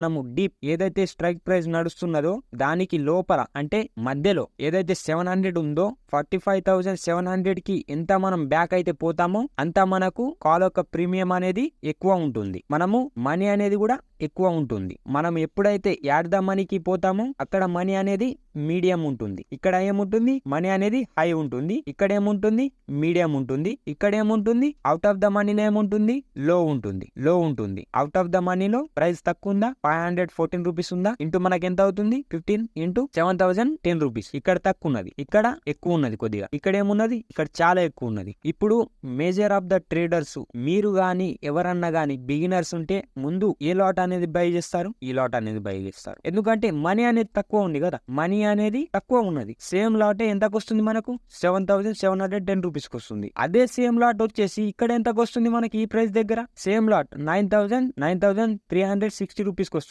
మనము డీప్ ఏదైతే strike price నడుస్తున్నదో దానికి లోపల అంటే మధ్యలో ఏదైతే 700 ఉందో 45,700 కి ఎంత మనం బ్యాక్ అయితే పోతామో అంత మనకు కాల్ యొక్క ప్రీమియం అనేది ఎక్కువ ఉంటుంది. మనము మనీ అనేది కూడా ఎక్కువ ఉంటుంది. మనం ఎప్పుడైతే యాడ్ ద మనీకి పోతామో అక్కడ మనీ అనేది మీడియం ఉంటుంది. ఇక్కడ ఏముంటుంది? మనీ అనేది హై ఉంటుంది. ఇక్కడ ఏముంటుంది? మీడియం ఉంటుంది. ఇక్కడ ఏముంటుంది? అవుట్ ఆఫ్ ద మనీలో ఏముంటుంది? లో ఉంటుంది. అవుట్ ఆఫ్ ద మనీలో ప్రైస్ తక్కువ ఉందా? 514 రూపీస్ ఉందా? ఇంటూ మనకి ఎంత అవుతుంది? 15 ఇంటూ 7,010 రూపీస్. ఇక్కడ తక్కువ ఉన్నది, ఇక్కడ ఎక్కువ ఉన్నది కొద్దిగా. ఇక్కడ ఏమున్నది? ఇక్కడ చాలా ఎక్కువ ఉన్నది. ఇప్పుడు మేజర్ ఆఫ్ ద ట్రేడర్స్ మీరు గాని ఎవరన్నా గాని బిగినర్స్ ఉంటే ముందు ఏ లాట్ అనేది బై చేస్తారు? ఈ లాట్ అనేది బై చేస్తారు. ఎందుకంటే మనీ అనేది తక్కువ ఉంది కదా, మనీ అనేది తక్కువ ఉన్నది. సేమ్ లాటే ఎంతకు వస్తుంది మనకు? 7,710 రూపీస్ కి వస్తుంది. అదే సేమ్ లాట్ వచ్చేసి ఇక్కడ ఎంతకు వస్తుంది మనకి? ఈ ప్రైస్ దగ్గర సేమ్ లాట్ 9,360 రూపీస్ కి వస్తుంది.